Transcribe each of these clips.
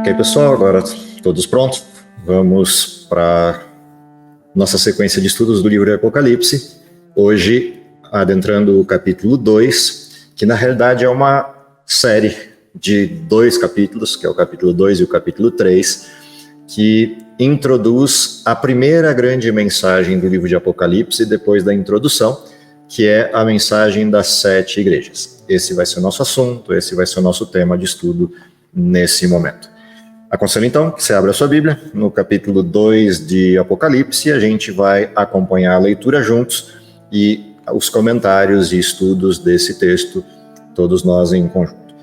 Ok, pessoal, agora todos prontos? Vamos para nossa sequência de estudos do livro de Apocalipse. Hoje, adentrando o capítulo 2, que na realidade é uma série de 2 capítulos, que é o capítulo 2 e o capítulo 3, que introduz a primeira grande mensagem do livro de Apocalipse, depois da introdução, que é a mensagem das 7 igrejas. Esse vai ser o nosso assunto, esse vai ser o nosso tema de estudo nesse momento. Aconselho então que você abra a sua Bíblia no capítulo 2 de Apocalipse e a gente vai acompanhar a leitura juntos e os comentários e estudos desse texto, todos nós em conjunto.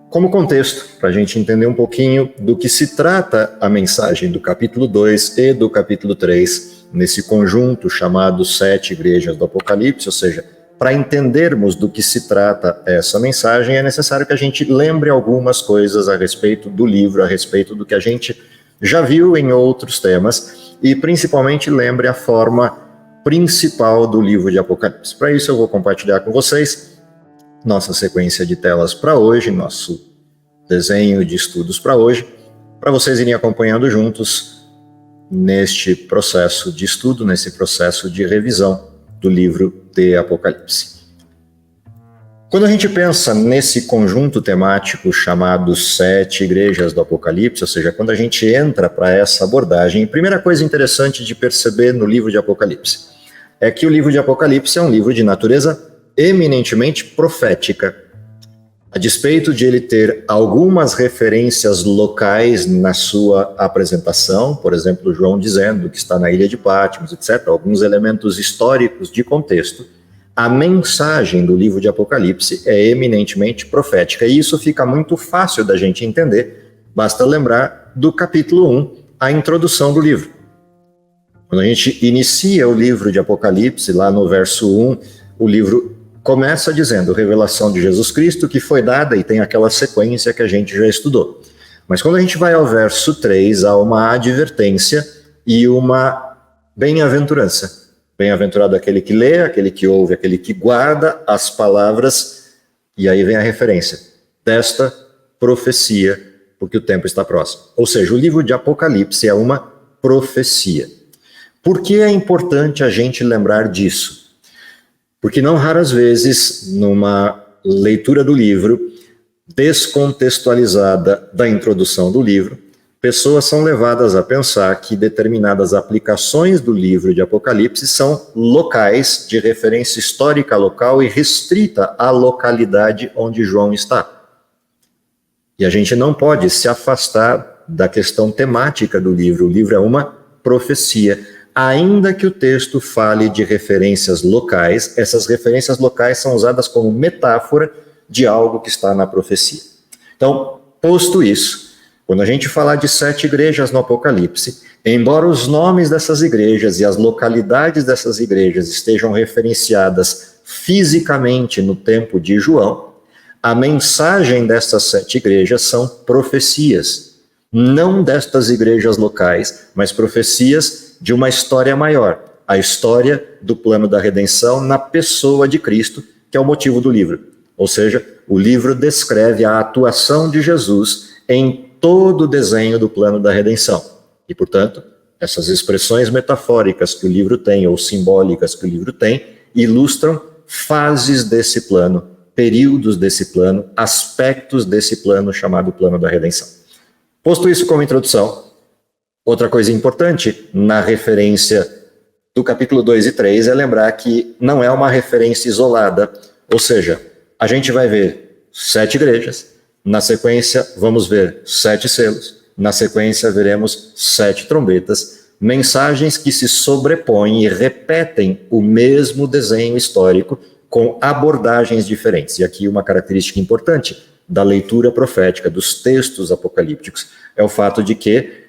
Como contexto, para a gente entender um pouquinho do que se trata a mensagem do capítulo 2 e do capítulo 3, nesse conjunto chamado 7 igrejas do Apocalipse, ou seja, para entendermos do que se trata essa mensagem, é necessário que a gente lembre algumas coisas a respeito do livro, a respeito do que a gente já viu em outros temas, e principalmente lembre a forma principal do livro de Apocalipse. Para isso eu vou compartilhar com vocês nossa sequência de telas para hoje, nosso desenho de estudos para hoje, para vocês irem acompanhando juntos neste processo de estudo, nesse processo de revisão do livro de Apocalipse. Quando a gente pensa nesse conjunto temático chamado 7 igrejas do Apocalipse, ou seja, quando a gente entra para essa abordagem, a primeira coisa interessante de perceber no livro de Apocalipse é que o livro de Apocalipse é um livro de natureza eminentemente profética. A despeito de ele ter algumas referências locais na sua apresentação, por exemplo, João dizendo que está na ilha de Patmos, etc., alguns elementos históricos de contexto, a mensagem do livro de Apocalipse é eminentemente profética, e isso fica muito fácil da gente entender, basta lembrar do capítulo 1, a introdução do livro. Quando a gente inicia o livro de Apocalipse, lá no verso 1, o livro começa dizendo revelação de Jesus Cristo que foi dada, e tem aquela sequência que a gente já estudou. Mas quando a gente vai ao verso 3, há uma advertência e uma bem-aventurança. Bem-aventurado aquele que lê, aquele que ouve, aquele que guarda as palavras, e aí vem a referência desta profecia, porque o tempo está próximo. Ou seja, o livro de Apocalipse é uma profecia. Por que é importante a gente lembrar disso? Porque não raras vezes, numa leitura do livro, descontextualizada da introdução do livro, pessoas são levadas a pensar que determinadas aplicações do livro de Apocalipse são locais, de referência histórica local e restrita à localidade onde João está. E a gente não pode se afastar da questão temática do livro. O livro é uma profecia. Ainda que o texto fale de referências locais, essas referências locais são usadas como metáfora de algo que está na profecia. Então, posto isso, quando a gente falar de 7 igrejas no Apocalipse, embora os nomes dessas igrejas e as localidades dessas igrejas estejam referenciadas fisicamente no tempo de João, a mensagem dessas 7 igrejas são profecias, não destas igrejas locais, mas profecias de uma história maior, a história do plano da redenção na pessoa de Cristo, que é o motivo do livro. Ou seja, o livro descreve a atuação de Jesus em todo o desenho do plano da redenção. E, portanto, essas expressões metafóricas que o livro tem, ou simbólicas que o livro tem, ilustram fases desse plano, períodos desse plano, aspectos desse plano chamado plano da redenção. Posto isso como introdução, outra coisa importante na referência do capítulo 2 e 3 é lembrar que não é uma referência isolada, ou seja, a gente vai ver 7 igrejas, na sequência vamos ver 7 selos, na sequência veremos 7 trombetas, mensagens que se sobrepõem e repetem o mesmo desenho histórico com abordagens diferentes. E aqui uma característica importante da leitura profética dos textos apocalípticos é o fato de que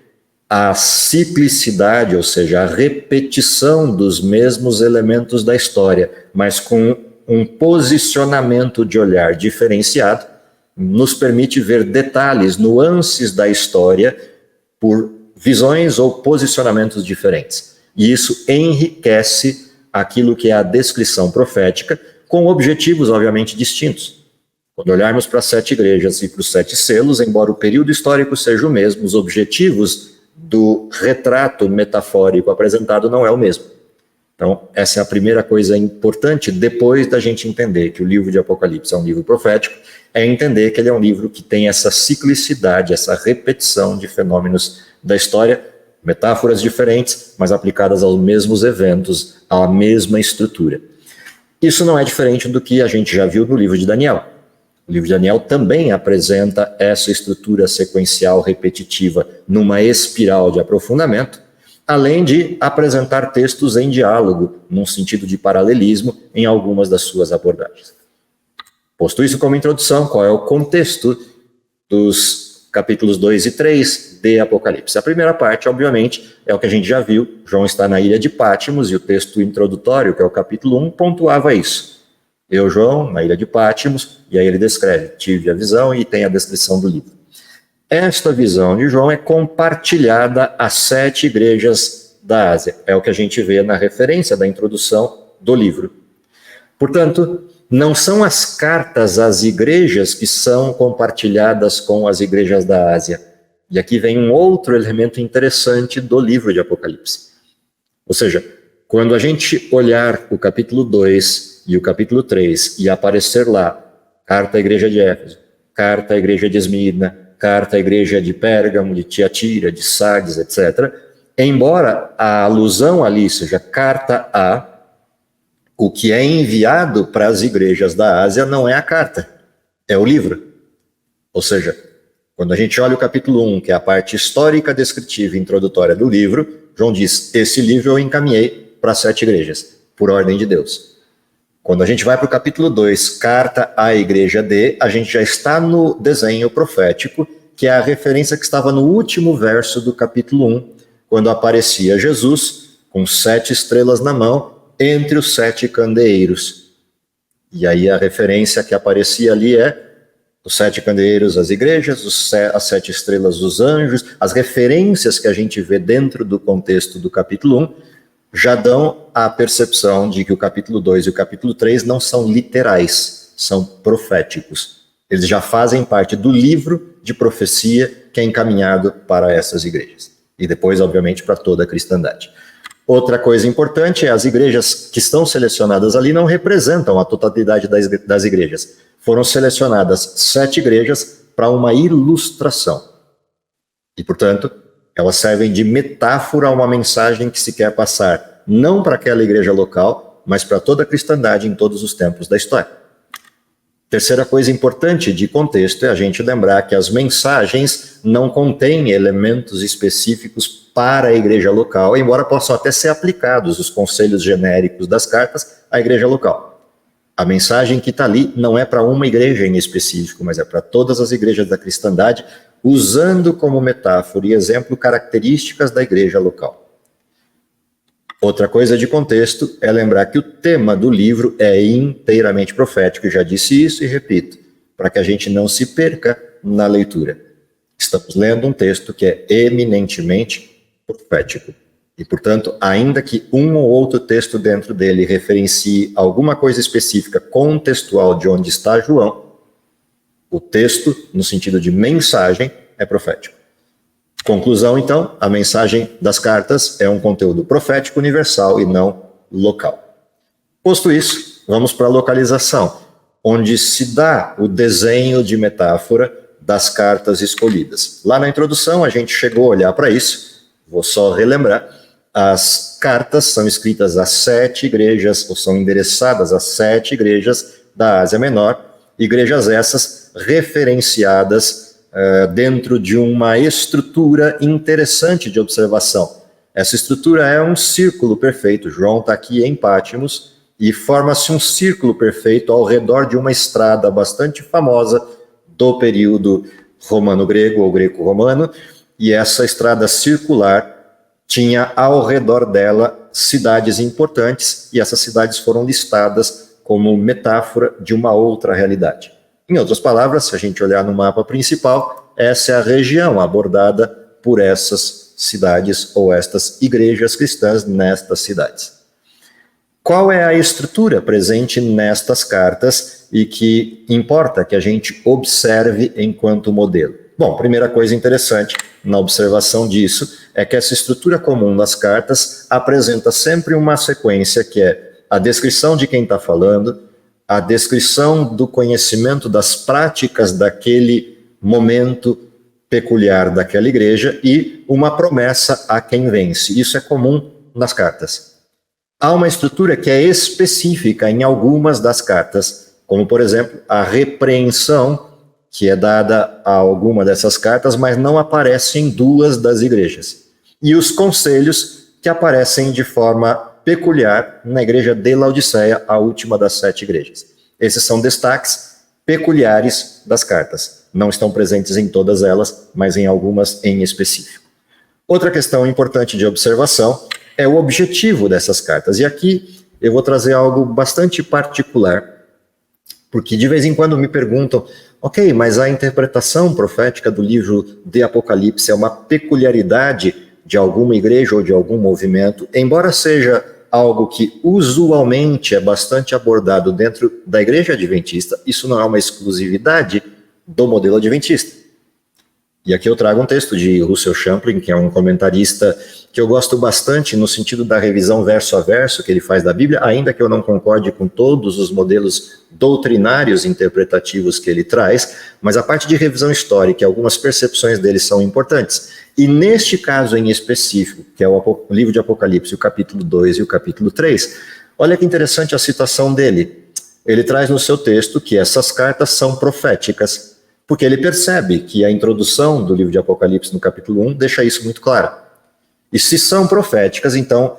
a ciclicidade, ou seja, a repetição dos mesmos elementos da história, mas com um posicionamento de olhar diferenciado, nos permite ver detalhes, nuances da história por visões ou posicionamentos diferentes. E isso enriquece aquilo que é a descrição profética, com objetivos, obviamente, distintos. Quando olharmos para as 7 igrejas e para os 7 selos, embora o período histórico seja o mesmo, os objetivos do retrato metafórico apresentado não é o mesmo. Então, essa é a primeira coisa importante, depois da gente entender que o livro de Apocalipse é um livro profético, é entender que ele é um livro que tem essa ciclicidade, essa repetição de fenômenos da história, metáforas diferentes, mas aplicadas aos mesmos eventos, à mesma estrutura. Isso não é diferente do que a gente já viu no livro de Daniel. O livro de Daniel também apresenta essa estrutura sequencial repetitiva numa espiral de aprofundamento, além de apresentar textos em diálogo, num sentido de paralelismo, em algumas das suas abordagens. Posto isso como introdução, qual é o contexto dos capítulos 2 e 3 de Apocalipse? A primeira parte, obviamente, é o que a gente já viu. João está na ilha de Pátimos e o texto introdutório, que é o capítulo 1, pontuava isso. Eu, João, na ilha de Pátimos, e aí ele descreve, tive a visão e tem a descrição do livro. Esta visão de João é compartilhada às 7 igrejas da Ásia. É o que a gente vê na referência da introdução do livro. Portanto, não são as cartas às igrejas que são compartilhadas com as igrejas da Ásia. E aqui vem um outro elemento interessante do livro de Apocalipse. Ou seja, quando a gente olhar o capítulo 2 e o capítulo 3 e aparecer lá, carta à igreja de Éfeso, carta à igreja de Esmirna, carta à igreja de Pérgamo, de Tiatira, de Sardes, etc. Embora a alusão ali seja carta a, o que é enviado para as igrejas da Ásia não é a carta, é o livro. Ou seja, quando a gente olha o capítulo 1, que é a parte histórica, descritiva e introdutória do livro, João diz, esse livro eu encaminhei para as 7 igrejas, por ordem de Deus. Quando a gente vai para o capítulo 2, carta à igreja de, a gente já está no desenho profético, que é a referência que estava no último verso do capítulo 1, quando aparecia Jesus com 7 estrelas na mão, entre os 7 candeeiros. E aí a referência que aparecia ali é os 7 candeeiros, as igrejas, as 7 estrelas, os anjos. As referências que a gente vê dentro do contexto do capítulo 1 já dão a percepção de que o capítulo 2 e o capítulo 3 não são literais, são proféticos. Eles já fazem parte do livro de profecia que é encaminhado para essas igrejas. E depois, obviamente, para toda a cristandade. Outra coisa importante é as igrejas que estão selecionadas ali não representam a totalidade das igrejas. Foram selecionadas 7 igrejas para uma ilustração. E, portanto, elas servem de metáfora a uma mensagem que se quer passar, não para aquela igreja local, mas para toda a cristandade em todos os tempos da história. Terceira coisa importante de contexto é a gente lembrar que as mensagens não contêm elementos específicos para a igreja local, embora possam até ser aplicados os conselhos genéricos das cartas à igreja local. A mensagem que está ali não é para uma igreja em específico, mas é para todas as igrejas da cristandade, usando como metáfora e exemplo características da igreja local. Outra coisa de contexto é lembrar que o tema do livro é inteiramente profético, já disse isso e repito, para que a gente não se perca na leitura. Estamos lendo um texto que é eminentemente profético. E, portanto, ainda que um ou outro texto dentro dele referencie alguma coisa específica contextual de onde está João, o texto, no sentido de mensagem, é profético. Conclusão, então, a mensagem das cartas é um conteúdo profético universal e não local. Posto isso, vamos para a localização, onde se dá o desenho de metáfora das cartas escolhidas. Lá na introdução, a gente chegou a olhar para isso, vou só relembrar. As cartas são escritas às 7 igrejas, ou são endereçadas às 7 igrejas da Ásia Menor, igrejas essas referenciadas dentro de uma estrutura interessante de observação. Essa estrutura é um círculo perfeito. João está aqui em Pátimos e forma-se um círculo perfeito ao redor de uma estrada bastante famosa do período romano-grego ou greco-romano, e essa estrada circular tinha ao redor dela cidades importantes, e essas cidades foram listadas como metáfora de uma outra realidade. Em outras palavras, se a gente olhar no mapa principal, essa é a região abordada por essas cidades ou estas igrejas cristãs nestas cidades. qual é a estrutura presente nestas cartas e que importa que a gente observe enquanto modelo? Bom, primeira coisa interessante na observação disso é que essa estrutura comum das cartas apresenta sempre uma sequência que é a descrição de quem está falando, a descrição do conhecimento das práticas daquele momento peculiar daquela igreja e uma promessa a quem vence. Isso é comum nas cartas. Há uma estrutura que é específica em algumas das cartas, como, por exemplo, a repreensão, que é dada a alguma dessas cartas, mas não aparece em duas das igrejas. E os conselhos, que aparecem de forma peculiar na igreja de Laodiceia, a última das 7 igrejas. Esses são destaques peculiares das cartas. Não estão presentes em todas elas, mas em algumas em específico. Outra questão importante de observação é o objetivo dessas cartas. E aqui eu vou trazer algo bastante particular, porque de vez em quando me perguntam, ok, mas a interpretação profética do livro de Apocalipse é uma peculiaridade de alguma igreja ou de algum movimento, embora seja algo que usualmente é bastante abordado dentro da igreja adventista, isso não é uma exclusividade do modelo adventista. E aqui eu trago um texto de Russell Champlin, que é um comentarista que eu gosto bastante no sentido da revisão verso a verso que ele faz da Bíblia, ainda que eu não concorde com todos os modelos doutrinários interpretativos que ele traz, mas a parte de revisão histórica, algumas percepções dele são importantes. E neste caso em específico, que é o livro de Apocalipse, o capítulo 2 e o capítulo 3, olha que interessante a citação dele. Ele traz no seu texto que essas cartas são proféticas, porque ele percebe que a introdução do livro de Apocalipse no capítulo 1 deixa isso muito claro. E se são proféticas, então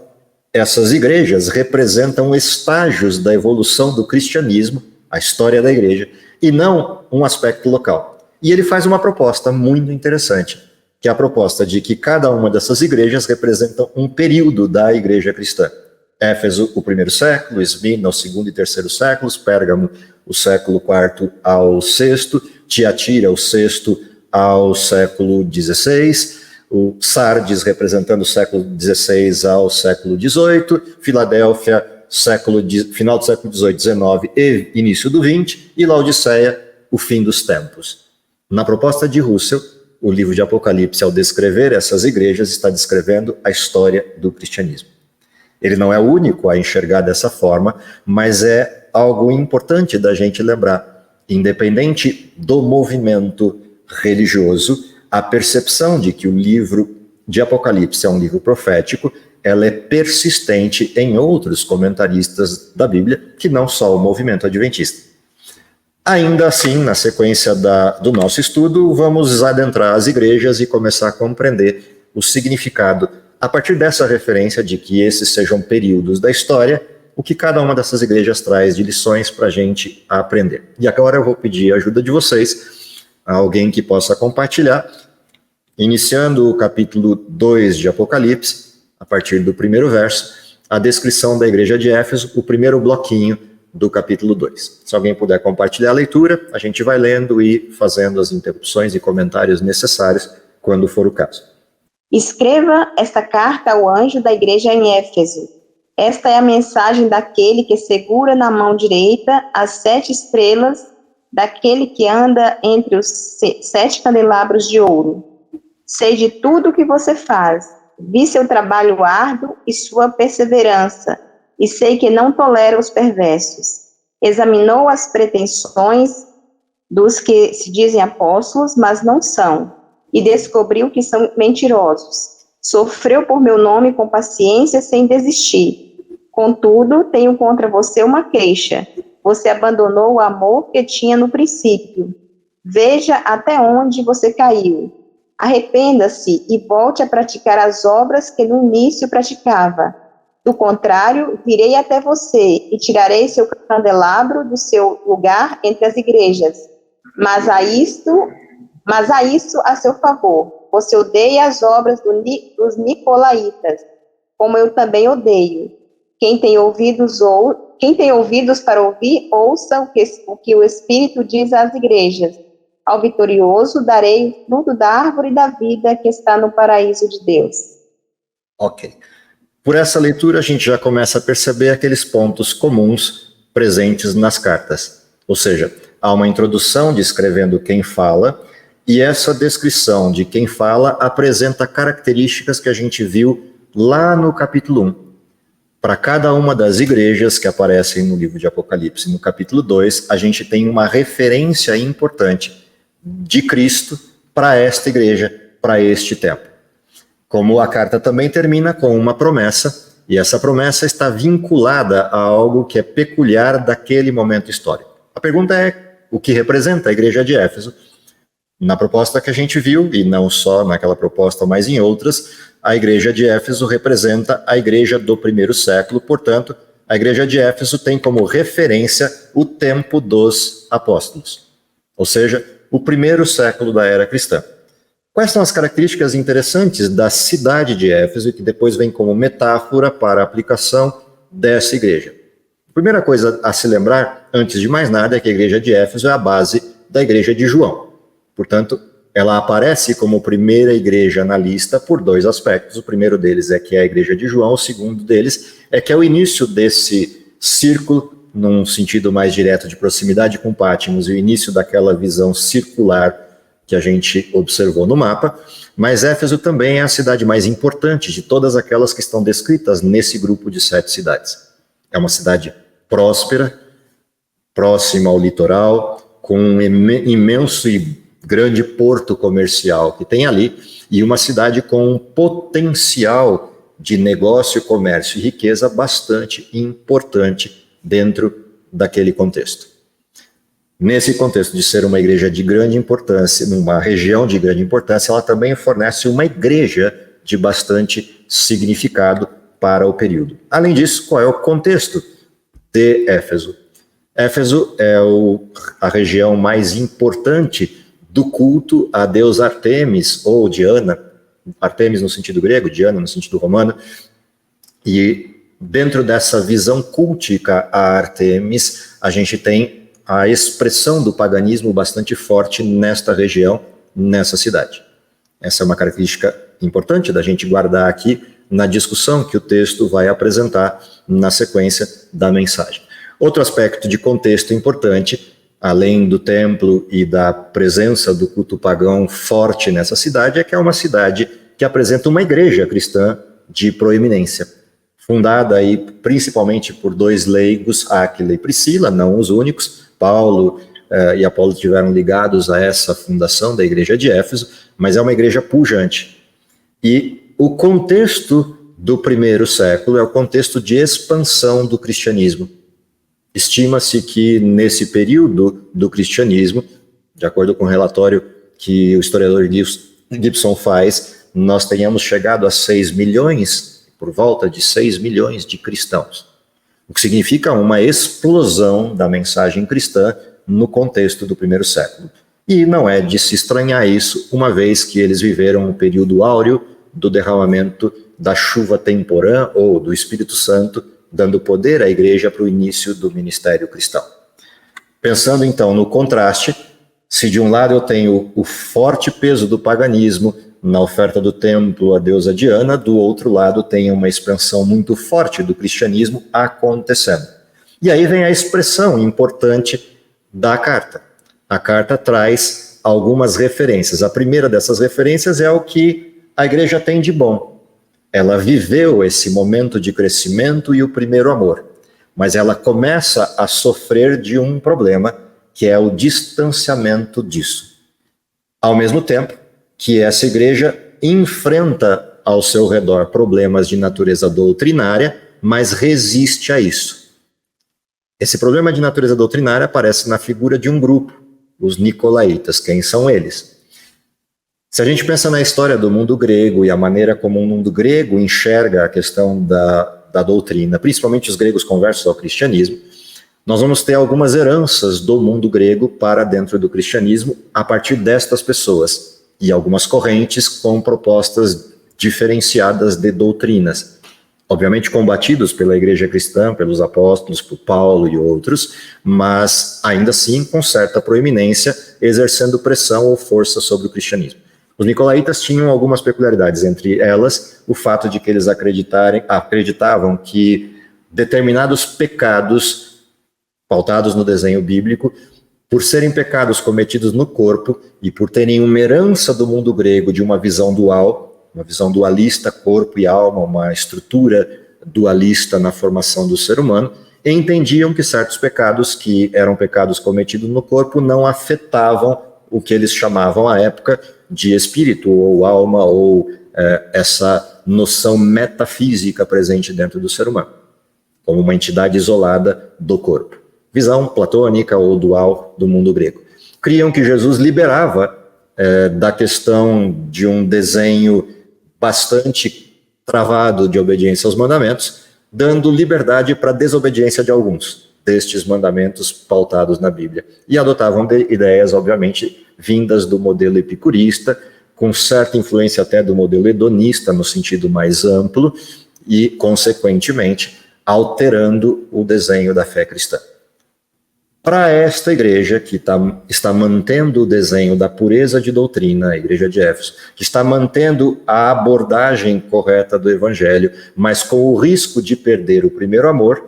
essas igrejas representam estágios da evolução do cristianismo, a história da igreja, e não um aspecto local. E ele faz uma proposta muito interessante, que é a proposta de que cada uma dessas igrejas representam um período da igreja cristã. Éfeso, o 1º século, Esmirna, o 2º e 3º séculos, Pérgamo, o século 4º ao 6º, Tiatira, o 6º ao século XVI, o Sardes representando o século XVI ao século XVIII, Filadélfia, final do século XVIII, XIX e início do XX, e Laodiceia, o fim dos tempos. Na proposta de Russell, o livro de Apocalipse, ao descrever essas igrejas, está descrevendo a história do cristianismo. Ele não é o único a enxergar dessa forma, mas é algo importante da gente lembrar. Independente do movimento religioso, a percepção de que o livro de Apocalipse é um livro profético, ela é persistente em outros comentaristas da Bíblia, que não só o movimento adventista. Ainda assim, na sequência do nosso estudo, vamos adentrar as igrejas e começar a compreender o significado, a partir dessa referência de que esses sejam períodos da história, o que cada uma dessas igrejas traz de lições para a gente aprender. E agora eu vou pedir a ajuda de vocês, a alguém que possa compartilhar, iniciando o capítulo 2 de Apocalipse, a partir do 1º verso, a descrição da igreja de Éfeso, o primeiro bloquinho do capítulo 2. Se alguém puder compartilhar a leitura, a gente vai lendo e fazendo as interrupções e comentários necessários quando for o caso. Escreva esta carta ao anjo da igreja em Éfeso. Esta é a mensagem daquele que segura na mão direita as 7 estrelas, daquele que anda entre os 7 candelabros de ouro. Sei de tudo o que você faz, vi seu trabalho árduo e sua perseverança, e sei que não tolera os perversos. Examinou as pretensões dos que se dizem apóstolos, mas não são, e descobriu que são mentirosos. Sofreu por meu nome com paciência sem desistir. Contudo, tenho contra você uma queixa. Você abandonou o amor que tinha no princípio. Veja até onde você caiu. Arrependa-se e volte a praticar as obras que no início praticava. Do contrário, virei até você e tirarei seu candelabro do seu lugar entre as igrejas. Mas há isso a seu favor. Você odeia as obras dos nicolaítas, como eu também odeio. Quem tem ouvidos para ouvir, ouça o que o Espírito diz às igrejas. Ao vitorioso darei o fruto da árvore da vida que está no paraíso de Deus. Ok. Por essa leitura, a gente já começa a perceber aqueles pontos comuns presentes nas cartas. Ou seja, há uma introdução descrevendo quem fala, e essa descrição de quem fala apresenta características que a gente viu lá no capítulo 1. Para cada uma das igrejas que aparecem no livro de Apocalipse, no capítulo 2, a gente tem uma referência importante de Cristo para esta igreja, para este tempo. Como a carta também termina com uma promessa, e essa promessa está vinculada a algo que é peculiar daquele momento histórico. A pergunta é, o que representa a igreja de Éfeso? Na proposta que a gente viu, e não só naquela proposta, mas em outras, a igreja de Éfeso representa a igreja do primeiro século, portanto, a igreja de Éfeso tem como referência o tempo dos apóstolos, ou seja, o primeiro século da era cristã. Quais são as características interessantes da cidade de Éfeso, que depois vem como metáfora para a aplicação dessa igreja? A primeira coisa a se lembrar, antes de mais nada, é que a igreja de Éfeso é a base da igreja de João. Portanto, ela aparece como primeira igreja na lista por dois aspectos. O primeiro deles é que é a igreja de João, o segundo deles é que é o início desse círculo, num sentido mais direto de proximidade com Patmos, e o início daquela visão circular que a gente observou no mapa, mas Éfeso também é a cidade mais importante de todas aquelas que estão descritas nesse grupo de 7 cidades. É uma cidade próspera, próxima ao litoral, com um imenso e grande porto comercial que tem ali, e uma cidade com um potencial de negócio, comércio e riqueza bastante importante dentro daquele contexto. Nesse contexto de ser uma igreja de grande importância, numa região de grande importância, ela também fornece uma igreja de bastante significado para o período. Além disso, qual é o contexto de Éfeso? Éfeso é a região mais importante do culto a deus Artemis, ou Diana, Artemis no sentido grego, Diana no sentido romano, e dentro dessa visão cultica a Artemis, a gente tem a expressão do paganismo bastante forte nesta região, nessa cidade. Essa é uma característica importante da gente guardar aqui na discussão que o texto vai apresentar na sequência da mensagem. Outro aspecto de contexto importante, além do templo e da presença do culto pagão forte nessa cidade, é que é uma cidade que apresenta uma igreja cristã de proeminência, fundada aí principalmente por 2 leigos, Áquila e Priscila, não os únicos. Paulo e Apolo estiveram ligados a essa fundação da igreja de Éfeso, mas é uma igreja pujante. E o contexto do primeiro século é o contexto de expansão do cristianismo. Estima-se que nesse período do cristianismo, de acordo com o relatório que o historiador Gibson faz, nós tenhamos chegado a 6 milhões, por volta de 6 milhões de cristãos. O que significa uma explosão da mensagem cristã no contexto do primeiro século. E não é de se estranhar isso, uma vez que eles viveram um período áureo do derramamento da chuva temporã ou do Espírito Santo, dando poder à igreja para o início do ministério cristão. Pensando então no contraste, se de um lado eu tenho o forte peso do paganismo na oferta do templo à deusa Diana, do outro lado tem uma expansão muito forte do cristianismo acontecendo. E aí vem a expressão importante da carta. A carta traz algumas referências. A primeira dessas referências é o que a igreja tem de bom. Ela viveu esse momento de crescimento e o primeiro amor, mas ela começa a sofrer de um problema, que é o distanciamento disso. Ao mesmo tempo que essa igreja enfrenta ao seu redor problemas de natureza doutrinária, mas resiste a isso. Esse problema de natureza doutrinária aparece na figura de um grupo, os nicolaítas. Quem são eles? Se a gente pensa na história do mundo grego e a maneira como o mundo grego enxerga a questão da doutrina, principalmente os gregos conversos ao cristianismo, nós vamos ter algumas heranças do mundo grego para dentro do cristianismo a partir destas pessoas, e algumas correntes com propostas diferenciadas de doutrinas, obviamente combatidos pela igreja cristã, pelos apóstolos, por Paulo e outros, mas ainda assim com certa proeminência, exercendo pressão ou força sobre o cristianismo. Os nicolaítas tinham algumas peculiaridades, entre elas o fato de que eles acreditavam que determinados pecados pautados no desenho bíblico, por serem pecados cometidos no corpo e por terem uma herança do mundo grego de uma visão dual, uma visão dualista, corpo e alma, uma estrutura dualista na formação do ser humano, entendiam que certos pecados que eram pecados cometidos no corpo não afetavam o que eles chamavam à época de espírito ou alma ou essa noção metafísica presente dentro do ser humano, como uma entidade isolada do corpo. Visão platônica ou dual do mundo grego. Criam que Jesus liberava da questão de um desenho bastante travado de obediência aos mandamentos, dando liberdade para a desobediência de alguns destes mandamentos pautados na Bíblia. E adotavam ideias, obviamente, vindas do modelo epicurista, com certa influência até do modelo hedonista, no sentido mais amplo, e, consequentemente, alterando o desenho da fé cristã. Para esta igreja, que está mantendo o desenho da pureza de doutrina, a igreja de Éfeso, que está mantendo a abordagem correta do evangelho, mas com o risco de perder o primeiro amor,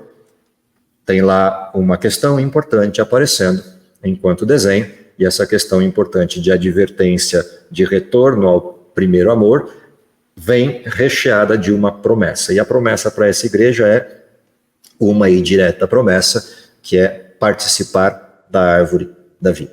tem lá uma questão importante aparecendo enquanto desenho, e essa questão importante de advertência de retorno ao primeiro amor vem recheada de uma promessa. E a promessa para essa igreja é uma e direta promessa, que é participar da árvore da vida.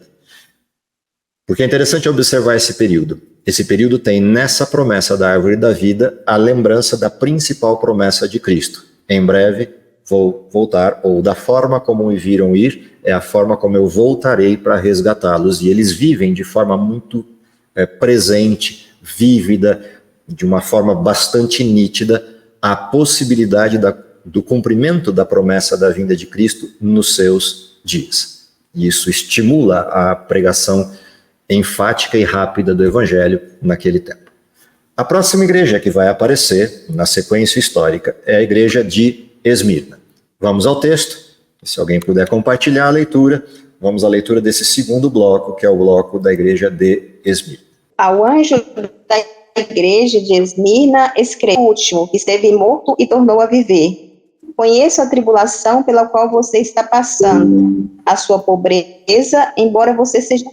Porque é interessante observar esse período. Esse período tem nessa promessa da árvore da vida a lembrança da principal promessa de Cristo. Em breve vou voltar, ou da forma como me viram ir, é a forma como eu voltarei para resgatá-los. E eles vivem de forma muito presente, vívida, de uma forma bastante nítida, a possibilidade do cumprimento da promessa da vinda de Cristo nos seus dias. E isso estimula a pregação enfática e rápida do Evangelho naquele tempo. A próxima igreja que vai aparecer na sequência histórica é a igreja de Esmirna. Vamos ao texto, se alguém puder compartilhar a leitura, vamos à leitura desse segundo bloco, que é o bloco da igreja de Esmirna. Ao anjo da igreja de Esmirna escreve: o último, que esteve morto e tornou a viver. Conheço a tribulação pela qual você está passando, a sua pobreza, embora você seja,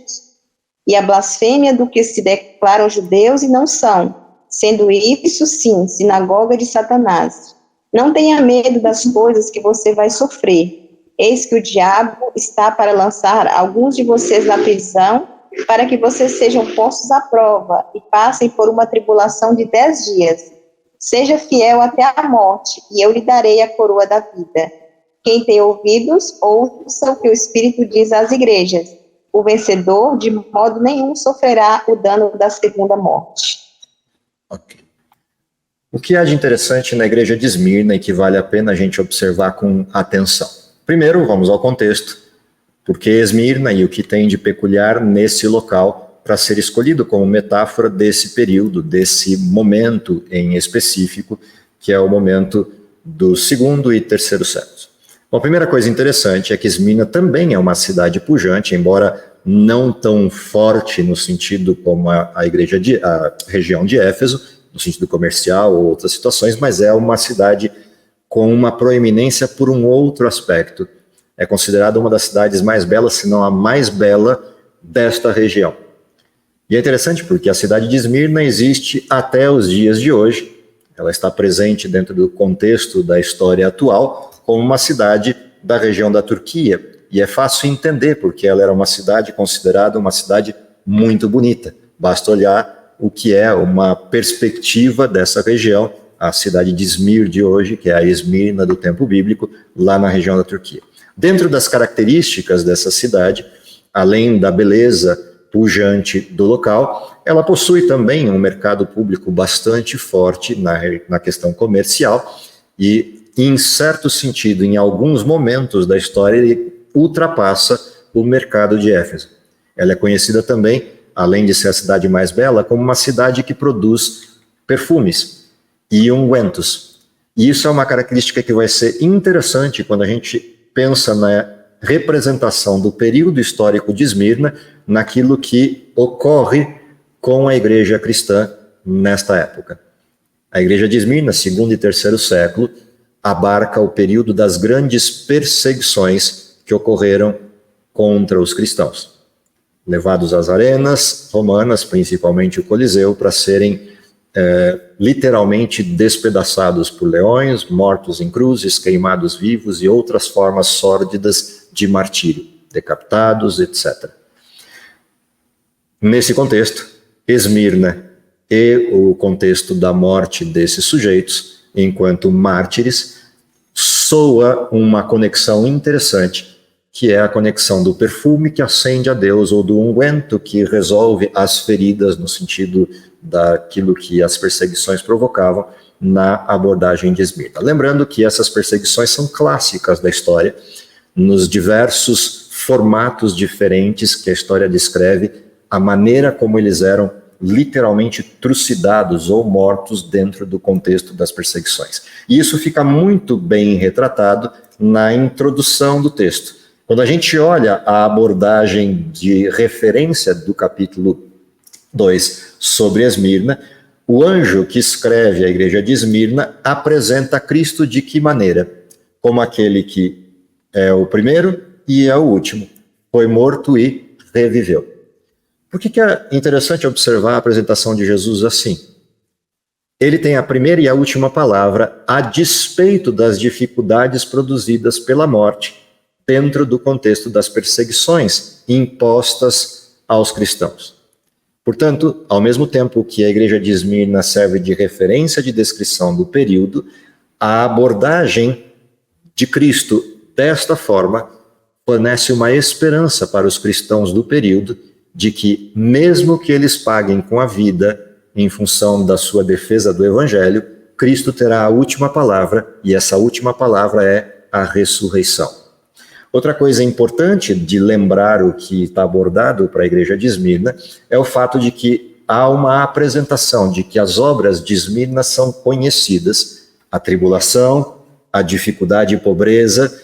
e a blasfêmia do que se declaram judeus e não são, sendo isso, sim, sinagoga de Satanás. Não tenha medo das coisas que você vai sofrer. Eis que o diabo está para lançar alguns de vocês na prisão, para que vocês sejam postos à prova e passem por uma tribulação de 10 dias. Seja fiel até a morte, e eu lhe darei a coroa da vida. Quem tem ouvidos, ouça o que o Espírito diz às igrejas. O vencedor, de modo nenhum, sofrerá o dano da segunda morte. Ok. O que há de interessante na igreja de Esmirna e que vale a pena a gente observar com atenção? Primeiro, vamos ao contexto. Por que Esmirna e o que tem de peculiar nesse local para ser escolhido como metáfora desse período, desse momento em específico, que é o momento do segundo e terceiro séculos. Bom, a primeira coisa interessante é que Esmirna também é uma cidade pujante, embora não tão forte no sentido como a região de Éfeso, no sentido comercial ou outras situações, mas é uma cidade com uma proeminência por um outro aspecto. É considerada uma das cidades mais belas, se não a mais bela desta região. E é interessante porque a cidade de Esmirna existe até os dias de hoje. Ela está presente dentro do contexto da história atual como uma cidade da região da Turquia. E é fácil entender porque ela era uma cidade considerada uma cidade muito bonita. Basta olhar o que é uma perspectiva dessa região, a cidade de Izmir de hoje, que é a Esmirna do tempo bíblico, lá na região da Turquia. Dentro das características dessa cidade, além da beleza pujante do local, ela possui também um mercado público bastante forte na questão comercial e, em certo sentido, em alguns momentos da história, ele ultrapassa o mercado de Éfeso. Ela é conhecida também, além de ser a cidade mais bela, como uma cidade que produz perfumes e ungüentos. E isso é uma característica que vai ser interessante quando a gente pensa na representação do período histórico de Esmirna naquilo que ocorre com a igreja cristã nesta época. A igreja de Esmirna, segundo e terceiro século, abarca o período das grandes perseguições que ocorreram contra os cristãos, levados às arenas romanas, principalmente o Coliseu, para serem literalmente despedaçados por leões, mortos em cruzes, queimados vivos e outras formas sórdidas de martírio, decapitados, etc. Nesse contexto, Esmirna e o contexto da morte desses sujeitos, enquanto mártires, soa uma conexão interessante, que é a conexão do perfume que acende a Deus, ou do unguento que resolve as feridas, no sentido daquilo que as perseguições provocavam, na abordagem de Esmirna. Lembrando que essas perseguições são clássicas da história, nos diversos formatos diferentes que a história descreve, a maneira como eles eram literalmente trucidados ou mortos dentro do contexto das perseguições. E isso fica muito bem retratado na introdução do texto. Quando a gente olha a abordagem de referência do capítulo 2 sobre Esmirna, o anjo que escreve a igreja de Esmirna apresenta Cristo de que maneira? Como aquele que é o primeiro e é o último, foi morto e reviveu. Por que é interessante observar a apresentação de Jesus assim? Ele tem a primeira e a última palavra a despeito das dificuldades produzidas pela morte dentro do contexto das perseguições impostas aos cristãos. Portanto, ao mesmo tempo que a igreja de Esmirna serve de referência de descrição do período, a abordagem de Cristo desta forma fornece uma esperança para os cristãos do período de que, mesmo que eles paguem com a vida em função da sua defesa do evangelho, Cristo terá a última palavra, e essa última palavra é a ressurreição. Outra coisa importante de lembrar o que está abordado para a igreja de Esmirna é o fato de que há uma apresentação de que as obras de Esmirna são conhecidas, a tribulação, a dificuldade e pobreza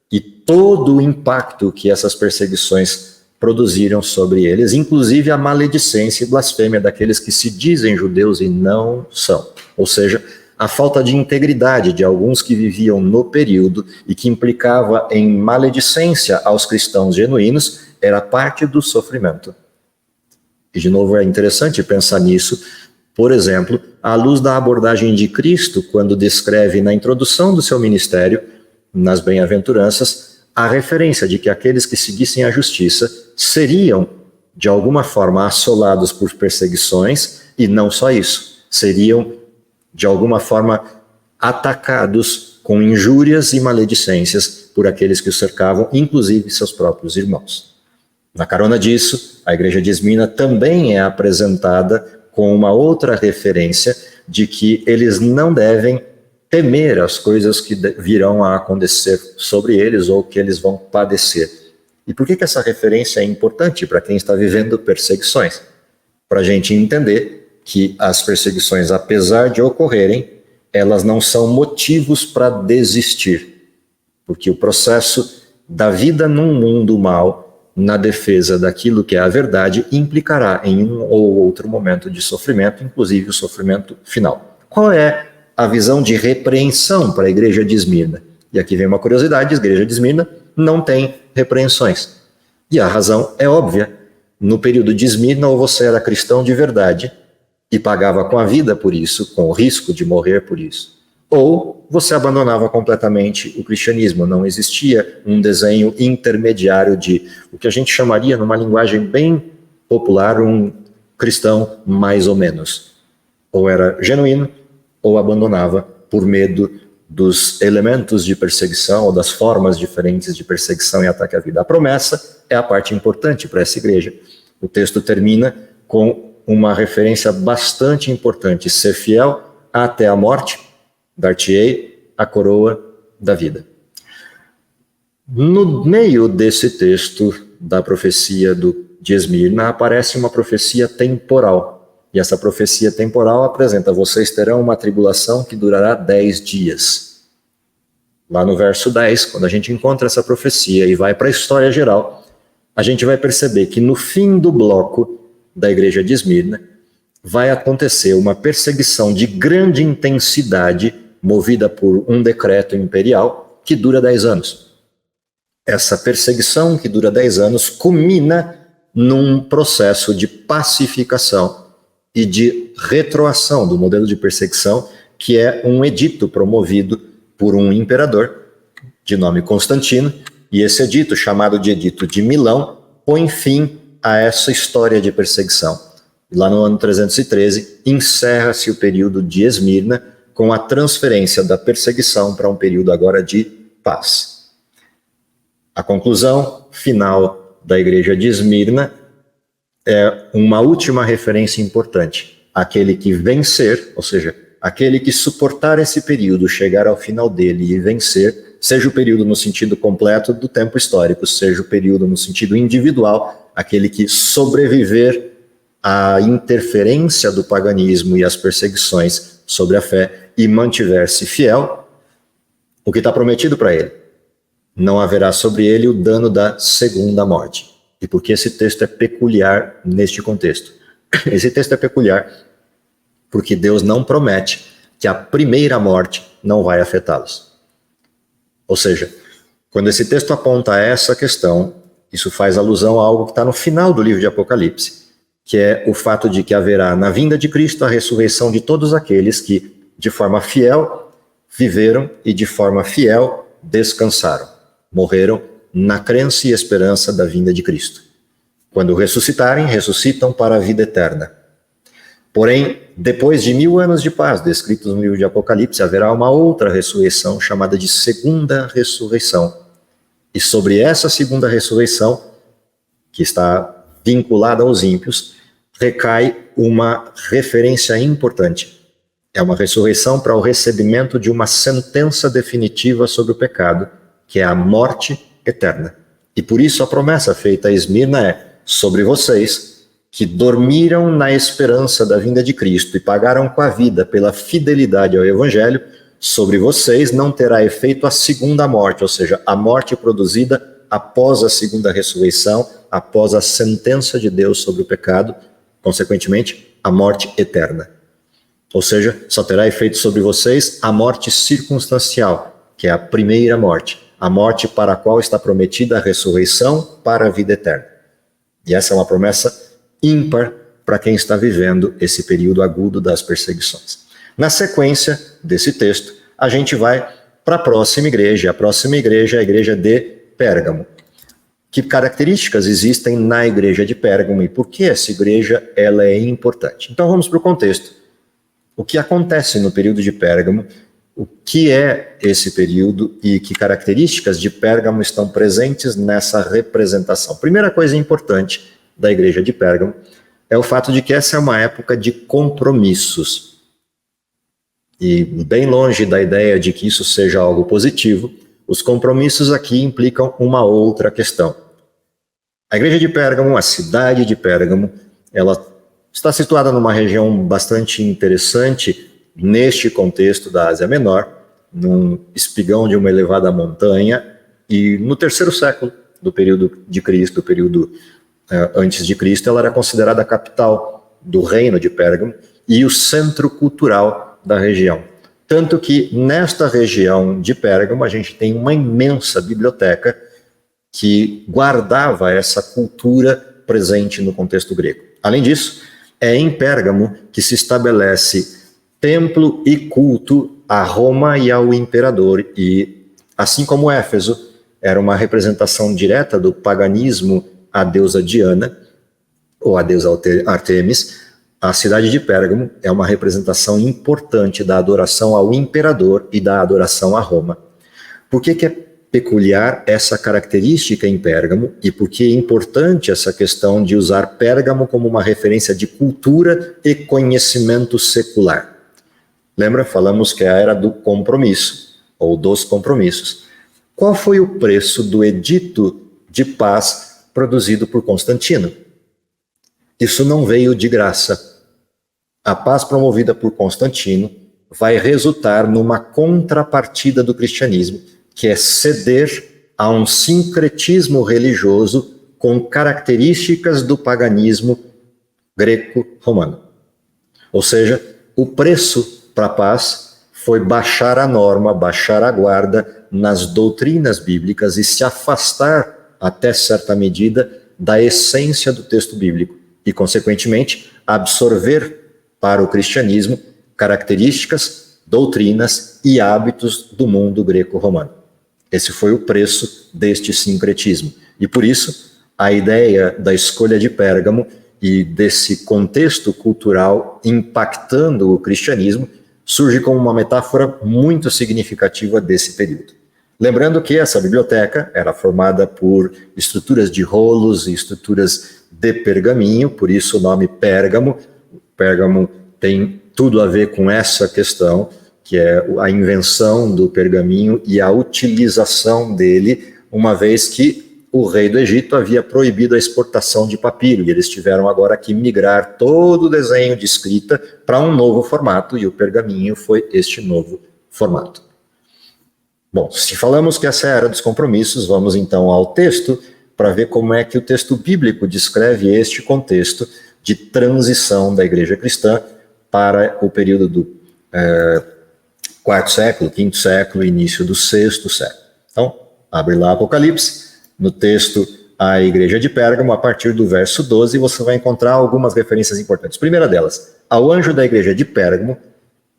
e todo o impacto que essas perseguições produziram sobre eles, inclusive a maledicência e blasfêmia daqueles que se dizem judeus e não são. Ou seja, a falta de integridade de alguns que viviam no período e que implicava em maledicência aos cristãos genuínos era parte do sofrimento. E, de novo, é interessante pensar nisso, por exemplo, à luz da abordagem de Cristo, quando descreve na introdução do seu ministério, nas bem-aventuranças, a referência de que aqueles que seguissem a justiça seriam, de alguma forma, assolados por perseguições, e não só isso, seriam, de alguma forma, atacados com injúrias e maledicências por aqueles que o cercavam, inclusive seus próprios irmãos. Na carona disso, a igreja de Esmirna também é apresentada com uma outra referência de que eles não devem temer as coisas que virão a acontecer sobre eles ou que eles vão padecer. E por que essa referência é importante para quem está vivendo perseguições? Para a gente entender que as perseguições, apesar de ocorrerem, elas não são motivos para desistir. Porque o processo da vida num mundo mau, na defesa daquilo que é a verdade, implicará em um ou outro momento de sofrimento, inclusive o sofrimento final. Qual é a visão de repreensão para a igreja de Esmirna? E aqui vem uma curiosidade: a igreja de Esmirna não tem repreensões. E a razão é óbvia. No período de Esmirna, ou você era cristão de verdade e pagava com a vida por isso, com o risco de morrer por isso, ou você abandonava completamente o cristianismo. Não existia um desenho intermediário de o que a gente chamaria, numa linguagem bem popular, um cristão mais ou menos. Ou era genuíno, ou abandonava por medo dos elementos de perseguição ou das formas diferentes de perseguição e ataque à vida. A promessa é a parte importante para essa igreja. O texto termina com uma referência bastante importante: ser fiel até a morte, dar-te-ei a coroa da vida. No meio desse texto da profecia de Esmirna aparece uma profecia temporal. E essa profecia temporal apresenta: vocês terão uma tribulação que durará 10 dias. Lá no verso 10, quando a gente encontra essa profecia e vai para a história geral, a gente vai perceber que no fim do bloco da igreja de Esmirna, vai acontecer uma perseguição de grande intensidade, movida por um decreto imperial, que dura 10 anos. Essa perseguição, que dura 10 anos, culmina num processo de pacificação e de retroação do modelo de perseguição, que é um edito promovido por um imperador de nome Constantino, e esse edito, chamado de Edito de Milão, põe fim a essa história de perseguição. E lá no ano 313, encerra-se o período de Esmirna, com a transferência da perseguição para um período agora de paz. A conclusão final da igreja de Esmirna é uma última referência importante. Aquele que vencer, ou seja, aquele que suportar esse período, chegar ao final dele e vencer, seja o período no sentido completo do tempo histórico, seja o período no sentido individual, aquele que sobreviver à interferência do paganismo e às perseguições sobre a fé e mantiver-se fiel, o que está prometido para ele? Não haverá sobre ele o dano da segunda morte. E por que esse texto é peculiar neste contexto? Esse texto é peculiar porque Deus não promete que a primeira morte não vai afetá-los. Ou seja, quando esse texto aponta a essa questão, isso faz alusão a algo que está no final do livro de Apocalipse, que é o fato de que haverá na vinda de Cristo a ressurreição de todos aqueles que, de forma fiel, viveram e de forma fiel descansaram, morreram na crença e esperança da vinda de Cristo. Quando ressuscitarem, ressuscitam para a vida eterna. Porém, depois de 1000 anos de paz, descritos no livro de Apocalipse, haverá uma outra ressurreição chamada de segunda ressurreição. E sobre essa segunda ressurreição, que está vinculada aos ímpios, recai uma referência importante. É uma ressurreição para o recebimento de uma sentença definitiva sobre o pecado, que é a morte eterna. E por isso a promessa feita a Esmirna é: sobre vocês que dormiram na esperança da vinda de Cristo e pagaram com a vida pela fidelidade ao Evangelho, sobre vocês não terá efeito a segunda morte, ou seja, a morte produzida após a segunda ressurreição, após a sentença de Deus sobre o pecado, consequentemente, a morte eterna. Ou seja, só terá efeito sobre vocês a morte circunstancial, que é a primeira morte, a morte para a qual está prometida a ressurreição para a vida eterna. E essa é uma promessa ímpar para quem está vivendo esse período agudo das perseguições. Na sequência desse texto, a gente vai para a próxima igreja. A próxima igreja é a igreja de Pérgamo. Que características existem na igreja de Pérgamo e por que essa igreja ela é importante? Então vamos para o contexto. O que acontece no período de Pérgamo, o que é esse período e que características de Pérgamo estão presentes nessa representação? Primeira coisa importante da igreja de Pérgamo é o fato de que essa é uma época de compromissos. E bem longe da ideia de que isso seja algo positivo, os compromissos aqui implicam uma outra questão. A igreja de Pérgamo, a cidade de Pérgamo, ela está situada numa região bastante interessante neste contexto da Ásia Menor, num espigão de uma elevada montanha, e no 3º século do período de Cristo, do período antes de Cristo, ela era considerada a capital do reino de Pérgamo e o centro cultural da região. Tanto que nesta região de Pérgamo a gente tem uma imensa biblioteca que guardava essa cultura presente no contexto grego. Além disso, é em Pérgamo que se estabelece templo e culto a Roma e ao imperador, e assim como Éfeso era uma representação direta do paganismo à deusa Diana, ou à deusa Artemis, a cidade de Pérgamo é uma representação importante da adoração ao imperador e da adoração a Roma. Por que é peculiar essa característica em Pérgamo e por que é importante essa questão de usar Pérgamo como uma referência de cultura e conhecimento secular? Lembra? Falamos que é a era do compromisso, ou dos compromissos. Qual foi o preço do edito de paz produzido por Constantino? Isso não veio de graça. A paz promovida por Constantino vai resultar numa contrapartida do cristianismo, que é ceder a um sincretismo religioso com características do paganismo greco-romano. Ou seja, o preço para a paz foi baixar a norma, baixar a guarda nas doutrinas bíblicas e se afastar, até certa medida, da essência do texto bíblico e, consequentemente, absorver para o cristianismo características, doutrinas e hábitos do mundo greco-romano. Esse foi o preço deste sincretismo. E, por isso, a ideia da escolha de Pérgamo e desse contexto cultural impactando o cristianismo surge como uma metáfora muito significativa desse período. Lembrando que essa biblioteca era formada por estruturas de rolos e estruturas de pergaminho, por isso o nome Pérgamo. Pérgamo tem tudo a ver com essa questão, que é a invenção do pergaminho e a utilização dele, uma vez que o rei do Egito havia proibido a exportação de papiro, e eles tiveram agora que migrar todo o desenho de escrita para um novo formato, e o pergaminho foi este novo formato. Bom, se falamos que essa é a era dos compromissos, vamos então ao texto para ver como é que o texto bíblico descreve este contexto de transição da igreja cristã para o período do quarto século, quinto século, início do sexto século. Então, abre lá Apocalipse, no texto a igreja de Pérgamo, a partir do verso 12, você vai encontrar algumas referências importantes. Primeira delas, ao anjo da igreja de Pérgamo,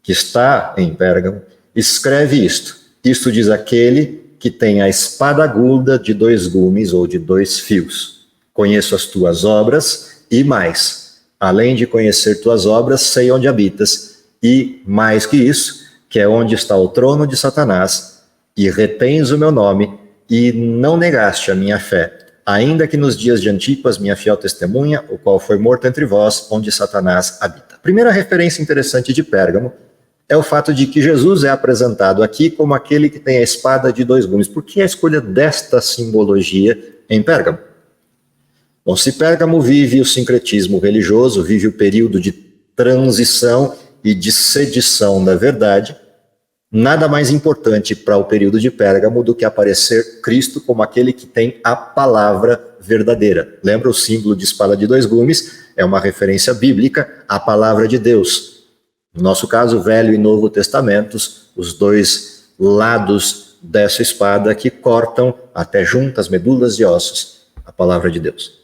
que está em Pérgamo, escreve isto. Isto diz aquele que tem a espada aguda de 2 gumes ou de 2 fios. Conheço as tuas obras e mais. Além de conhecer tuas obras, sei onde habitas. E mais que isso, que é onde está o trono de Satanás, e retens o meu nome, e não negaste a minha fé, ainda que nos dias de Antipas, minha fiel testemunha, o qual foi morto entre vós, onde Satanás habita. Primeira referência interessante de Pérgamo é o fato de que Jesus é apresentado aqui como aquele que tem a espada de 2 gumes. Por que a escolha desta simbologia em Pérgamo? Bom, se Pérgamo vive o sincretismo religioso, vive o período de transição e de sedição da verdade, nada mais importante para o período de Pérgamo do que aparecer Cristo como aquele que tem a palavra verdadeira. Lembra o símbolo de espada de 2 gumes? É uma referência bíblica à palavra de Deus. No nosso caso, Velho e Novo Testamentos, os 2 lados dessa espada que cortam até juntas medulas e ossos a palavra de Deus.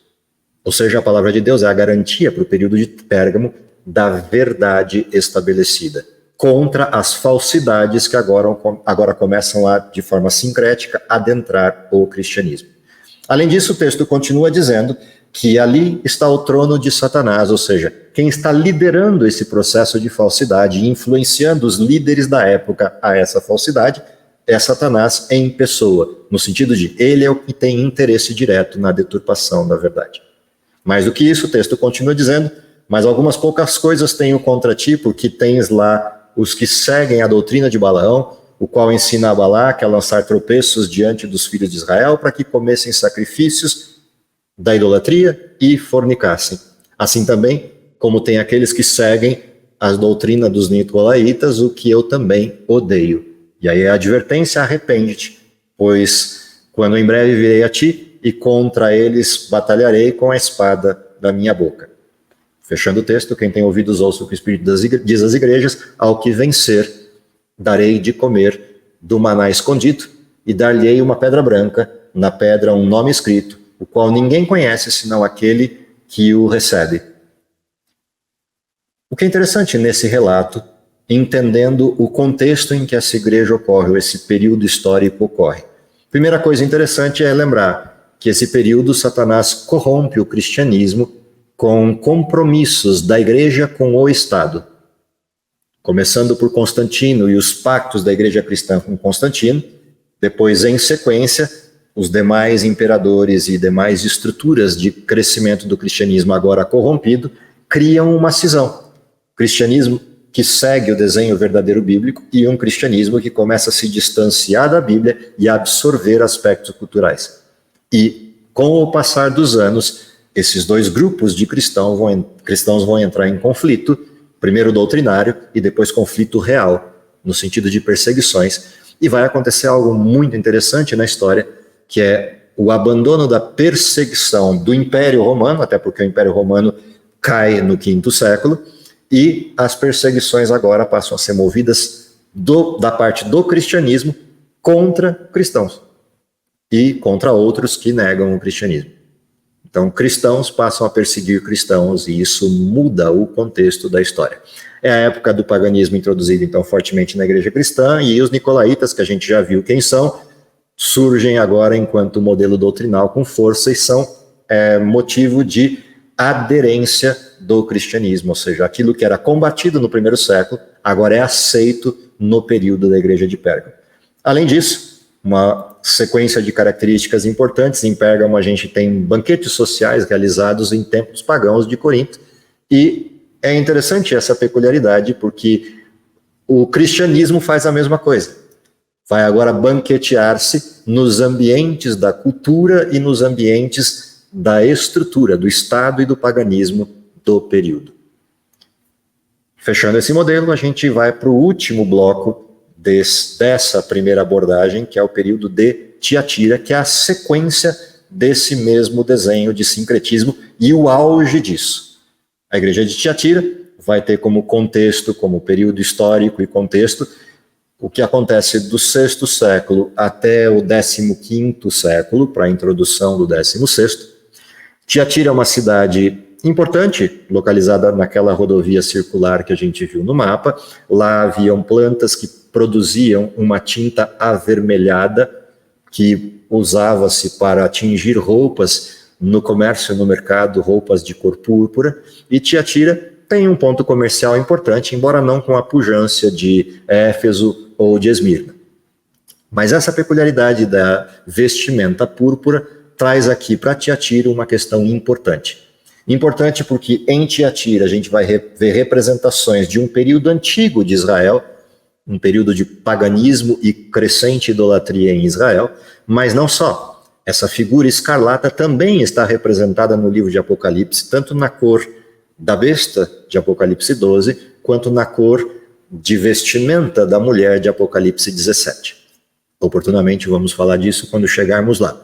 Ou seja, a palavra de Deus é a garantia para o período de Pérgamo da verdade estabelecida, contra as falsidades que agora começam a, de forma sincrética, adentrar o cristianismo. Além disso, o texto continua dizendo que ali está o trono de Satanás, ou seja, quem está liderando esse processo de falsidade e influenciando os líderes da época a essa falsidade é Satanás em pessoa, no sentido de ele é o que tem interesse direto na deturpação da verdade. Mais do que isso, o texto continua dizendo, mas algumas poucas coisas tenho contra ti, porque tens lá os que seguem a doutrina de Balaão, o qual ensina a Balaque a lançar tropeços diante dos filhos de Israel para que comessem sacrifícios da idolatria e fornicassem. Assim também, como tem aqueles que seguem a doutrina dos nicolaítas, o que eu também odeio. E aí a advertência, arrepende-te, pois quando em breve virei a ti, e contra eles batalharei com a espada da minha boca. Fechando o texto, quem tem ouvidos ouça o que o Espírito diz às igrejas, ao que vencer, darei de comer do maná escondido, e dar-lhe-ei uma pedra branca, na pedra um nome escrito, o qual ninguém conhece senão aquele que o recebe. O que é interessante nesse relato, entendendo o contexto em que essa igreja ocorre, ou esse período histórico ocorre. Primeira coisa interessante é lembrar que esse período Satanás corrompe o cristianismo com compromissos da igreja com o Estado. Começando por Constantino e os pactos da igreja cristã com Constantino, depois, em sequência, os demais imperadores e demais estruturas de crescimento do cristianismo agora corrompido, criam uma cisão. Cristianismo que segue o desenho verdadeiro bíblico e um cristianismo que começa a se distanciar da Bíblia e a absorver aspectos culturais. E, com o passar dos anos, esses 2 grupos de cristãos vão entrar em conflito, primeiro doutrinário e depois conflito real, no sentido de perseguições. E vai acontecer algo muito interessante na história, que é o abandono da perseguição do Império Romano, até porque o Império Romano cai no 5º século, e as perseguições agora passam a ser movidas da parte do cristianismo contra cristãos e contra outros que negam o cristianismo. Então, cristãos passam a perseguir cristãos e isso muda o contexto da história. É a época do paganismo introduzido, então, fortemente na igreja cristã, e os nicolaítas, que a gente já viu quem são, surgem agora enquanto modelo doutrinal com força e são motivo de aderência do cristianismo, ou seja, aquilo que era combatido no primeiro século, agora é aceito no período da igreja de Pérgamo. Além disso, uma sequência de características importantes. Em Pérgamo a gente tem banquetes sociais realizados em templos pagãos de Corinto, e é interessante essa peculiaridade porque o cristianismo faz a mesma coisa. Vai agora banquetear-se nos ambientes da cultura e nos ambientes da estrutura, do Estado e do paganismo do período. Fechando esse modelo, a gente vai para o último bloco dessa primeira abordagem, que é o período de Tiatira, que é a sequência desse mesmo desenho de sincretismo e o auge disso. A igreja de Tiatira vai ter como contexto, como período histórico e contexto, o que acontece do 6º século até o 15º século, para a introdução do 16º. Tiatira é uma cidade importante, localizada naquela rodovia circular que a gente viu no mapa. Lá haviam plantas que produziam uma tinta avermelhada que usava-se para tingir roupas no comércio, no mercado, roupas de cor púrpura. E Tiatira tem um ponto comercial importante, embora não com a pujança de Éfeso ou de Esmirna. Mas essa peculiaridade da vestimenta púrpura traz aqui para Tiatira uma questão importante. Importante porque em Tiatira a gente vai ver representações de um período antigo de Israel, um período de paganismo e crescente idolatria em Israel, mas não só. Essa figura escarlata também está representada no livro de Apocalipse, tanto na cor da besta de Apocalipse 12, quanto na cor de vestimenta da mulher de Apocalipse 17. Oportunamente vamos falar disso quando chegarmos lá.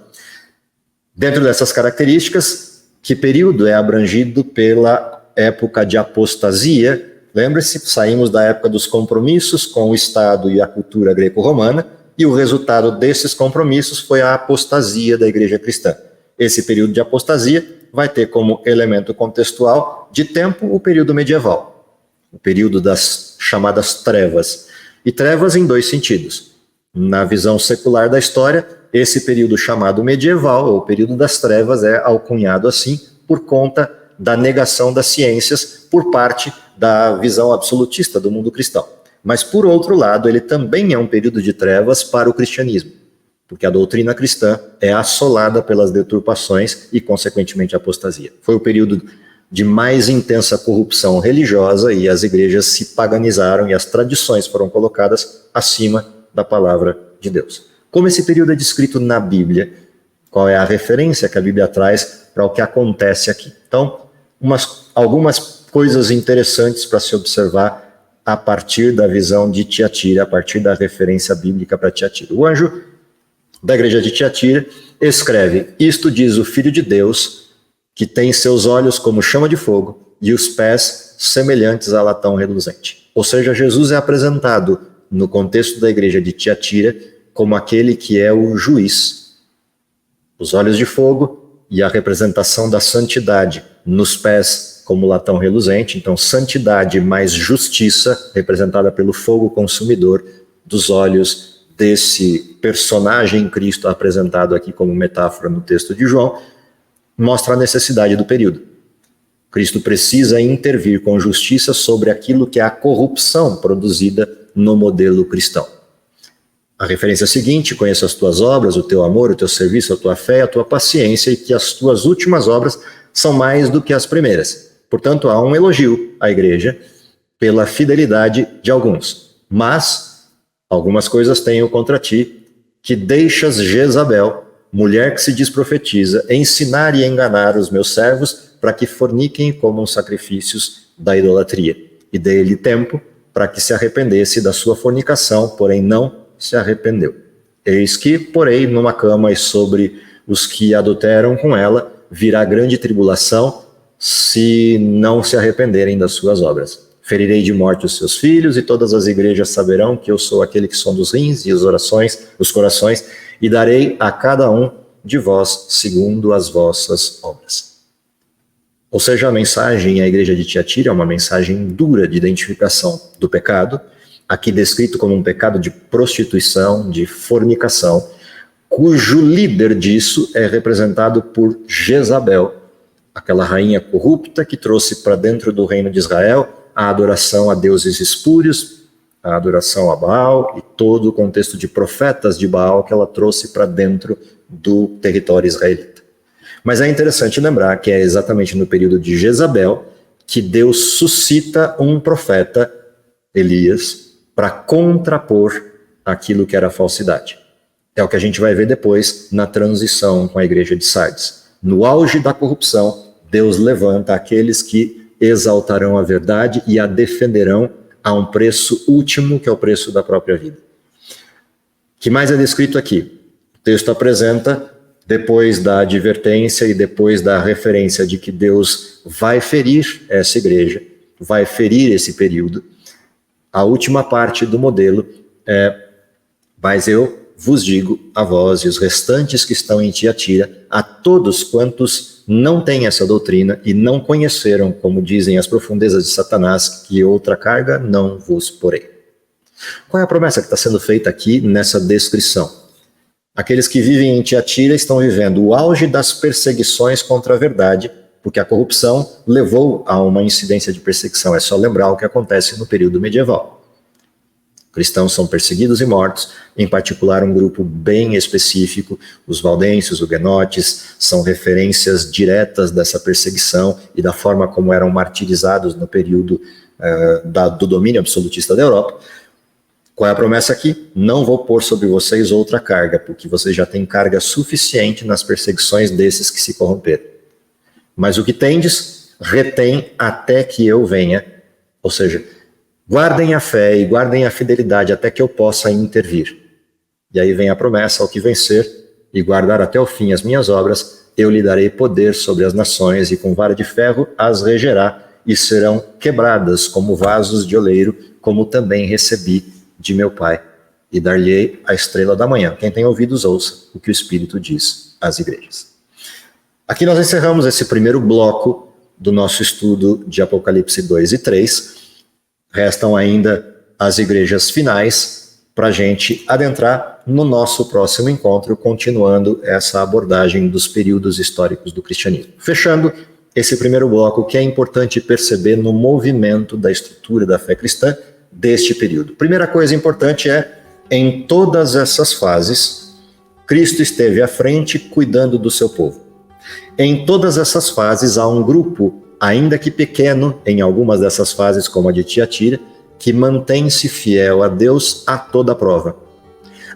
Dentro dessas características, que período é abrangido pela época de apostasia? Lembre-se, saímos da época dos compromissos com o Estado e a cultura greco-romana, e o resultado desses compromissos foi a apostasia da igreja cristã. Esse período de apostasia vai ter como elemento contextual de tempo o período medieval, o período das chamadas trevas. E trevas em dois sentidos. Na visão secular da história, esse período chamado medieval, ou período das trevas, é alcunhado assim por conta da negação das ciências por parte da visão absolutista do mundo cristão. Mas, por outro lado, ele também é um período de trevas para o cristianismo, porque a doutrina cristã é assolada pelas deturpações e, consequentemente, a apostasia. Foi o período de mais intensa corrupção religiosa e as igrejas se paganizaram e as tradições foram colocadas acima da palavra de Deus. Como esse período é descrito na Bíblia, qual é a referência que a Bíblia traz para o que acontece aqui? Então, algumas coisas interessantes para se observar a partir da visão de Tiatira, a partir da referência bíblica para Tiatira. O anjo da igreja de Tiatira escreve: isto diz o Filho de Deus, que tem seus olhos como chama de fogo e os pés semelhantes a latão reluzente. Ou seja, Jesus é apresentado no contexto da igreja de Tiatira como aquele que é o juiz. Os olhos de fogo e a representação da santidade nos pés como latão reluzente, então santidade mais justiça, representada pelo fogo consumidor dos olhos desse personagem Cristo apresentado aqui como metáfora no texto de João, mostra a necessidade do período. Cristo precisa intervir com justiça sobre aquilo que é a corrupção produzida no modelo cristão. A referência seguinte: conheço as tuas obras, o teu amor, o teu serviço, a tua fé, a tua paciência, e que as tuas últimas obras são mais do que as primeiras. Portanto, há um elogio à igreja pela fidelidade de alguns. Mas algumas coisas tenho contra ti, que deixas Jezabel, mulher que se diz profetiza, ensinar e enganar os meus servos para que forniquem e comam sacrifícios da idolatria. E dei-lhe tempo para que se arrependesse da sua fornicação, porém não se arrependeu. Eis que, porém, numa cama e sobre os que adulteram com ela, virá grande tribulação, se não se arrependerem das suas obras. Ferirei de morte os seus filhos, e todas as igrejas saberão que eu sou aquele que sonda os rins e os corações, e darei a cada um de vós segundo as vossas obras. Ou seja, a mensagem à igreja de Tiatira é uma mensagem dura de identificação do pecado, aqui descrito como um pecado de prostituição, de fornicação, cujo líder disso é representado por Jezabel, aquela rainha corrupta que trouxe para dentro do reino de Israel a adoração a deuses espúrios, a adoração a Baal e todo o contexto de profetas de Baal que ela trouxe para dentro do território israelita. Mas é interessante lembrar que é exatamente no período de Jezabel que Deus suscita um profeta, Elias, para contrapor aquilo que era falsidade. É o que a gente vai ver depois na transição com a igreja de Sardes. No auge da corrupção, Deus levanta aqueles que exaltarão a verdade e a defenderão a um preço último, que é o preço da própria vida. O que mais é descrito aqui? O texto apresenta, depois da advertência e depois da referência de que Deus vai ferir essa igreja, vai ferir esse período, a última parte do modelo é: mas eu vos digo a vós e os restantes que estão em Tiatira, a todos quantos não têm essa doutrina e não conheceram, como dizem as profundezas de Satanás, que outra carga não vos porei. Qual é a promessa que está sendo feita aqui nessa descrição? Aqueles que vivem em Tiatira estão vivendo o auge das perseguições contra a verdade, porque a corrupção levou a uma incidência de perseguição. É só lembrar o que acontece no período medieval. Cristãos são perseguidos e mortos, em particular um grupo bem específico, os valdenses, os huguenotes, são referências diretas dessa perseguição e da forma como eram martirizados no período do domínio absolutista da Europa. Qual é a promessa aqui? Não vou pôr sobre vocês outra carga, porque vocês já têm carga suficiente nas perseguições desses que se corromperam. Mas o que tendes, retém até que eu venha, ou seja, guardem a fé e guardem a fidelidade até que eu possa intervir. E aí vem a promessa: ao que vencer e guardar até o fim as minhas obras, eu lhe darei poder sobre as nações e com vara de ferro as regerá e serão quebradas como vasos de oleiro, como também recebi de meu Pai, e dar-lhe-ei a estrela da manhã. Quem tem ouvidos ouça o que o Espírito diz às igrejas. Aqui nós encerramos esse primeiro bloco do nosso estudo de Apocalipse 2 e 3. Restam ainda as igrejas finais para a gente adentrar no nosso próximo encontro, continuando essa abordagem dos períodos históricos do cristianismo. Fechando esse primeiro bloco, o que é importante perceber no movimento da estrutura da fé cristã deste período. Primeira coisa importante é, em todas essas fases, Cristo esteve à frente cuidando do seu povo. Em todas essas fases há um grupo, ainda que pequeno, em algumas dessas fases, como a de Tiatira, que mantém-se fiel a Deus a toda prova.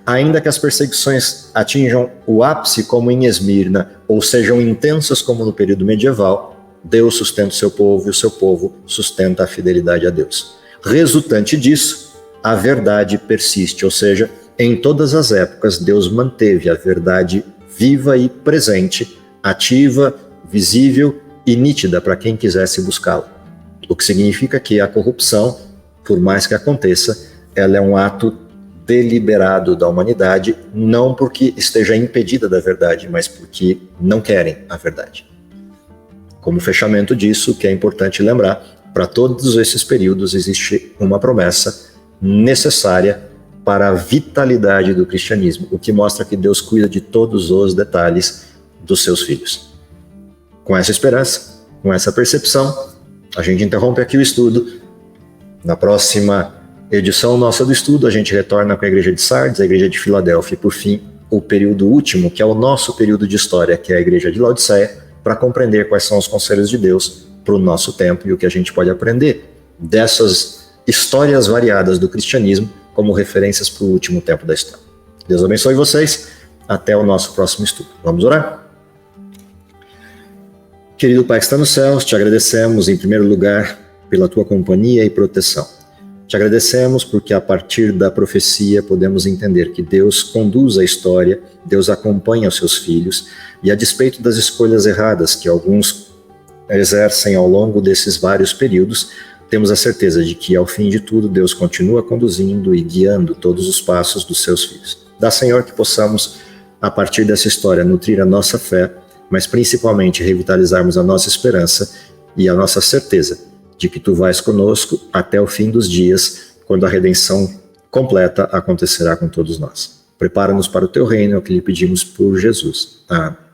Ainda que as perseguições atinjam o ápice, como em Esmirna, ou sejam intensas como no período medieval, Deus sustenta o seu povo e o seu povo sustenta a fidelidade a Deus. Resultante disso, a verdade persiste, ou seja, em todas as épocas Deus manteve a verdade viva e presente, ativa, visível e nítida para quem quisesse buscá-la. O que significa que a corrupção, por mais que aconteça, ela é um ato deliberado da humanidade, não porque esteja impedida da verdade, mas porque não querem a verdade. Como fechamento disso, que é importante lembrar, para todos esses períodos existe uma promessa necessária para a vitalidade do cristianismo, o que mostra que Deus cuida de todos os detalhes dos seus filhos. Com essa esperança, com essa percepção, a gente interrompe aqui o estudo. Na próxima edição nossa do estudo, a gente retorna com a igreja de Sardes, a igreja de Filadélfia e, por fim, o período último, que é o nosso período de história, que é a igreja de Laodiceia, para compreender quais são os conselhos de Deus para o nosso tempo e o que a gente pode aprender dessas histórias variadas do cristianismo como referências para o último tempo da história. Deus abençoe vocês. Até o nosso próximo estudo. Vamos orar? Querido Pai que está nos céus, te agradecemos em primeiro lugar pela tua companhia e proteção. Te agradecemos porque a partir da profecia podemos entender que Deus conduz a história, Deus acompanha os seus filhos e a despeito das escolhas erradas que alguns exercem ao longo desses vários períodos, temos a certeza de que, ao fim de tudo, Deus continua conduzindo e guiando todos os passos dos seus filhos. Dá, Senhor, que possamos, a partir dessa história, nutrir a nossa fé, mas principalmente revitalizarmos a nossa esperança e a nossa certeza de que Tu vais conosco até o fim dos dias, quando a redenção completa acontecerá com todos nós. Prepara-nos para o Teu reino, é o que lhe pedimos por Jesus. Amém.